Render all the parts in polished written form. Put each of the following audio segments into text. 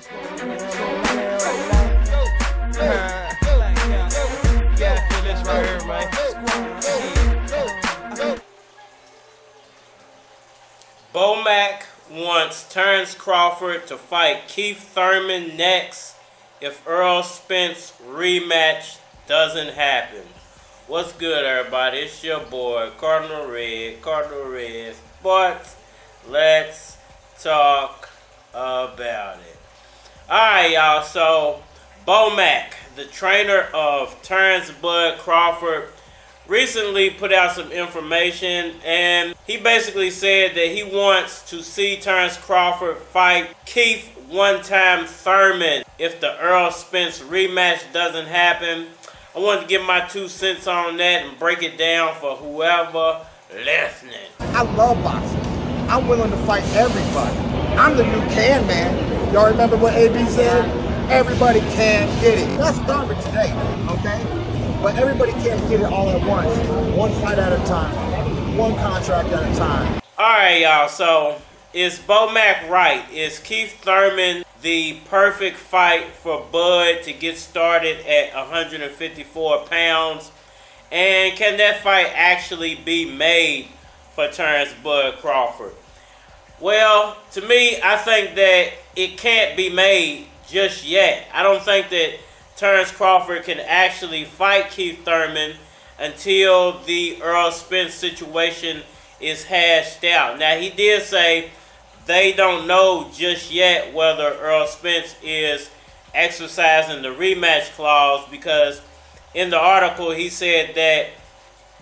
Yeah, feel this right here, man. Bomac wants Terence Crawford to fight Keith Thurman next if Errol Spence rematch doesn't happen. What's good, everybody? It's your boy, Cardinal Red Sports. Let's talk about it. Alright, y'all. So, Bomac, the trainer of Terence Bud Crawford, recently put out some information, and he basically said that he wants to see Terence Crawford fight Keith One Time Thurman if the Errol Spence rematch doesn't happen. I wanted to give my 2 cents on that and break it down for whoever listening. I love boxing. I'm willing to fight everybody. I'm the new can man. Y'all remember what AB said? Everybody can get it. That's Thurman today, okay? But everybody can't get it all at once. One fight at a time. One contract at a time. Alright, y'all. So, is Bomac right? Is Keith Thurman the perfect fight for Bud to get started at 154 pounds? And can that fight actually be made for Terence Bud Crawford? Well, to me, I think that it can't be made just yet. I don't think that Terence Crawford can actually fight Keith Thurman until the Errol Spence situation is hashed out. Now, he did say they don't know just yet whether Errol Spence is exercising the rematch clause, because in the article he said that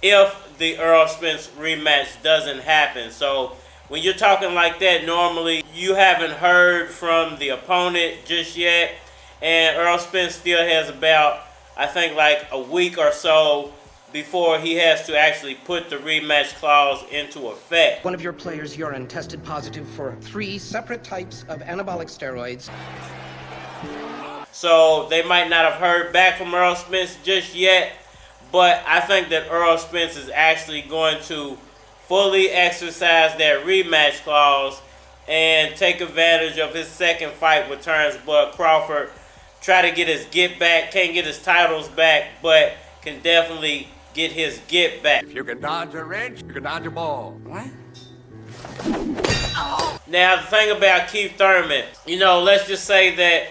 if the Errol Spence rematch doesn't happen. So when you're talking like that, normally you haven't heard from the opponent just yet. And Errol Spence still has about, I think, like a week or so before he has to actually put the rematch clause into effect. One of your players' urine tested positive for 3 separate types of anabolic steroids. So they might not have heard back from Errol Spence just yet, but I think that Errol Spence is actually going to fully exercise that rematch clause and take advantage of his second fight with Terence Bud Crawford. Try to get his get back. Can't get his titles back, but can definitely get his get back. If you can dodge a wrench, you can dodge a ball. What? Now, the thing about Keith Thurman, let's just say that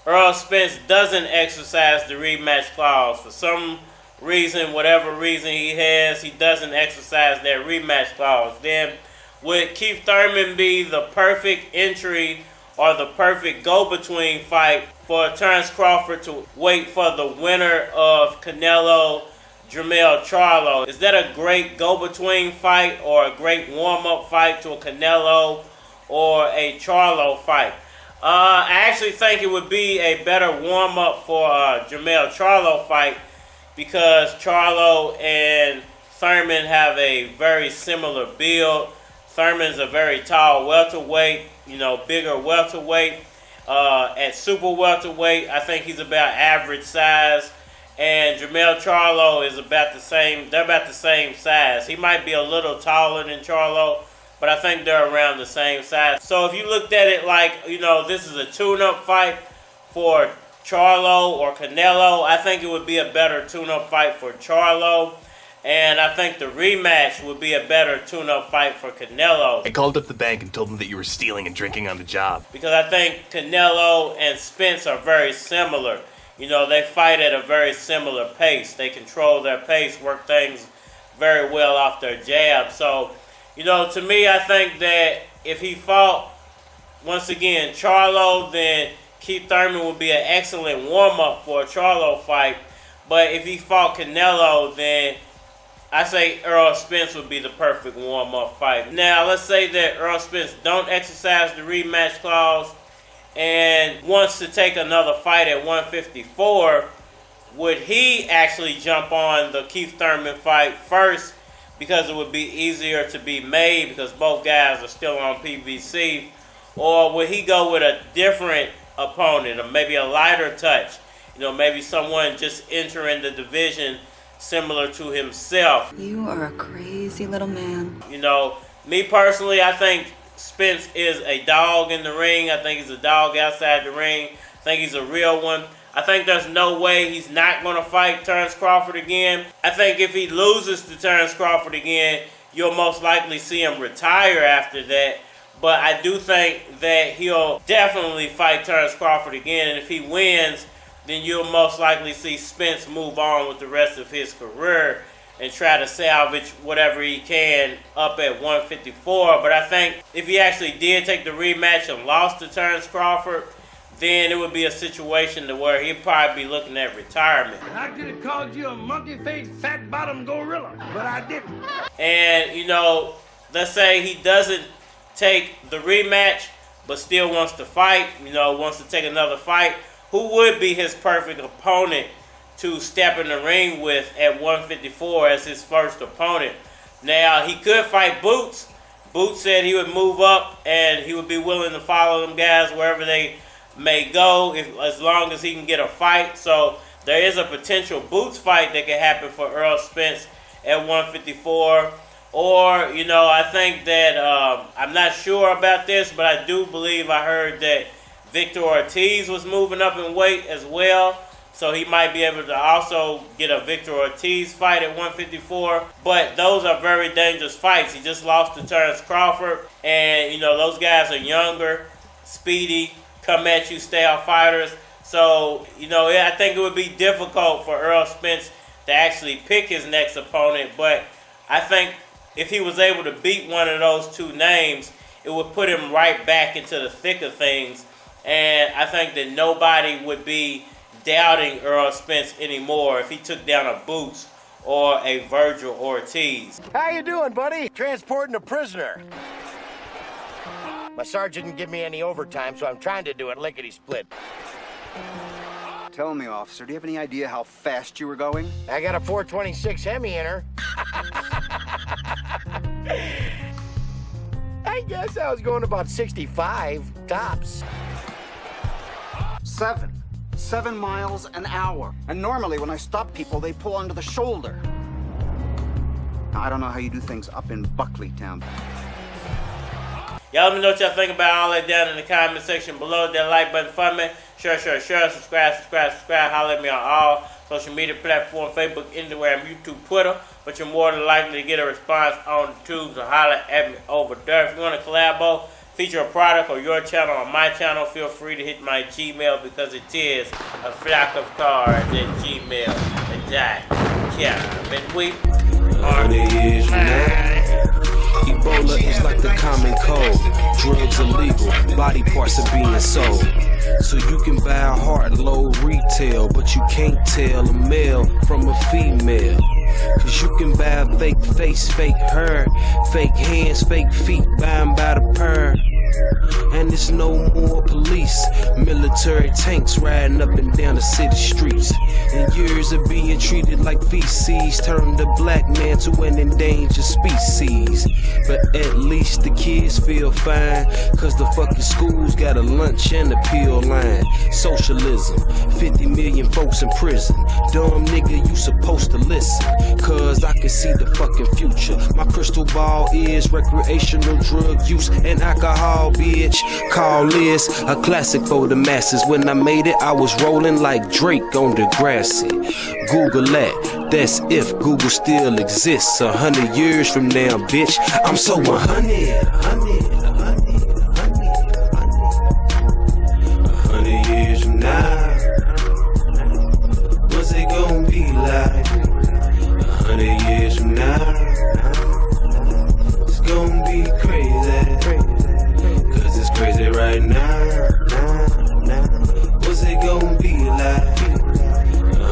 Errol Spence doesn't exercise the rematch clause. For some reason, whatever reason he has, he doesn't exercise that rematch clause. Then would Keith Thurman be the perfect entry or the perfect go-between fight for Terence Crawford to wait for the winner of Canelo, Jermell, Charlo? Is that a great go-between fight or a great warm-up fight to a Canelo or a Charlo fight? I actually think it would be a better warm-up for a Jermell Charlo fight, because Charlo and Thurman have a very similar build. Thurman's a very tall welterweight, bigger welterweight. At super welterweight, I think he's about average size. And Jermell Charlo is about the same. They're about the same size. He might be a little taller than Charlo, but I think they're around the same size. So if you looked at it like, this is a tune-up fight for Charlo or Canelo, I think it would be a better tune-up fight for Charlo. And I think the rematch would be a better tune-up fight for Canelo. I called up the bank and told them that you were stealing and drinking on the job. Because I think Canelo and Spence are very similar. They fight at a very similar pace. They control their pace, work things very well off their jab. So, to me, I think that if he fought, once again, Charlo, then Keith Thurman would be an excellent warm-up for a Charlo fight. But if he fought Canelo, then I say Errol Spence would be the perfect warm-up fight. Now, let's say that Errol Spence don't exercise the rematch clause and wants to take another fight at 154. Would he actually jump on the Keith Thurman fight first, because it would be easier to be made because both guys are still on PBC? Or would he go with a different opponent, or maybe a lighter touch? Maybe someone just entering the division similar to himself. You are a crazy little man. Me personally, I think Spence is a dog in the ring. I think he's a dog outside the ring. I think he's a real one. I think there's no way he's not going to fight Terence Crawford again. I think if he loses to Terence Crawford again, you'll most likely see him retire after that. But I do think that he'll definitely fight Terence Crawford again. And if he wins, then you'll most likely see Spence move on with the rest of his career and try to salvage whatever he can up at 154. But I think if he actually did take the rematch and lost to Terence Crawford, then it would be a situation to where he'd probably be looking at retirement. I could have called you a monkey-faced, fat-bottomed gorilla, but I didn't. And, you know, let's say he doesn't take the rematch, but still wants to fight, you know, wants to take another fight. Who would be his perfect opponent to step in the ring with at 154 as his first opponent? Now, he could fight Boots. Boots said he would move up and he would be willing to follow them guys wherever they may go, as long as he can get a fight. So there is a potential Boots fight that could happen for Errol Spence at 154. Or, you know, I think that, I'm not sure about this, but I do believe I heard that Victor Ortiz was moving up in weight as well. So he might be able to also get a Victor Ortiz fight at 154. But those are very dangerous fights. He just lost to Terence Crawford. And, you know, those guys are younger, speedy, come-at-you style fighters. So, you know, I think it would be difficult for Errol Spence to actually pick his next opponent. But I think if he was able to beat one of those two names, it would put him right back into the thick of things. And I think that nobody would be doubting Errol Spence anymore if he took down a Boots or a Virgil Ortiz. How you doing, buddy? Transporting a prisoner. My sergeant didn't give me any overtime, so I'm trying to do it lickety-split. Tell me, officer, do you have any idea how fast you were going? I got a 426 Hemi in her. I guess I was going about 65 tops. 7 miles an hour. And normally when I stop people, they pull onto the shoulder. Now, I don't know how you do things up in Buckley Town. Y'all let me know what y'all think about all that down in the comment section below. That like button for me. Share, subscribe. Holler at me on all social media platforms, Facebook, Instagram, YouTube, Twitter. But you're more than likely to get a response on the tube, so holler at me over there. If you want to collabo, feature a product or your channel on my channel, feel free to hit my Gmail, because it is a flock of cards at gmail.com. And we are Ebola is like the common cold. Drugs illegal, body parts are being sold. So you can buy a heart low retail, but you can't tell a male from a female. Cause you can buy a fake face, fake hair, fake hands, fake feet, bound by the pair. And there's no more police, military tanks riding up and down the city streets. And years of being treated like feces turned a black man to an endangered species. But at least the kids feel fine, cause the fucking schools got a lunch and a pill line. Socialism, 50 million folks in prison. Dumb nigga, you supposed to listen, cause I can see the fucking future. My crystal ball is recreational drug use and alcohol, bitch. Call this a classic for the masses. When I made it, I was rolling like Drake on Degrassi. Google that, that's if Google still exists 100 years from now, bitch. I'm so 100 years from now. What's it gonna be like? 100 years from now. It's gonna be crazy. Cause it's crazy right now. What's it gonna be like?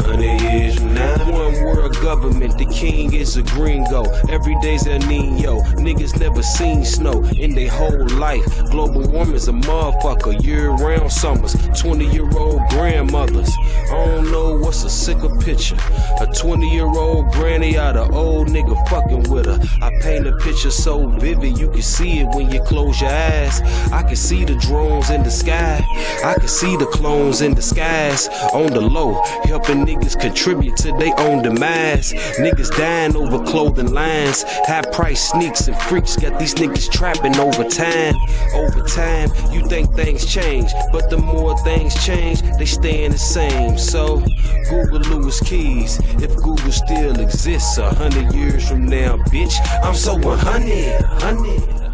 100 years from now. One world government, the king is a gringo. Every day's El Nino. Niggas never seen snow in their whole life. Global warming's a motherfucker. Year-round summers, 20-year-old grandmothers. I don't know what's a sicker picture. A 20-year-old granny or the old nigga fucking with her. I paint a picture so vivid you can see it when you close your eyes. I can see the drones in the sky. I can see the clones in the skies. On the low, helping niggas contribute to their own demise. Niggas dying over clothing lines. Half price sneaks and freaks got these niggas trapping over time. Over time, you think things change, but the more things change, they staying the same. So, Google Lewis Keys, if Google still exists 100 years from now, bitch, I'm so 100.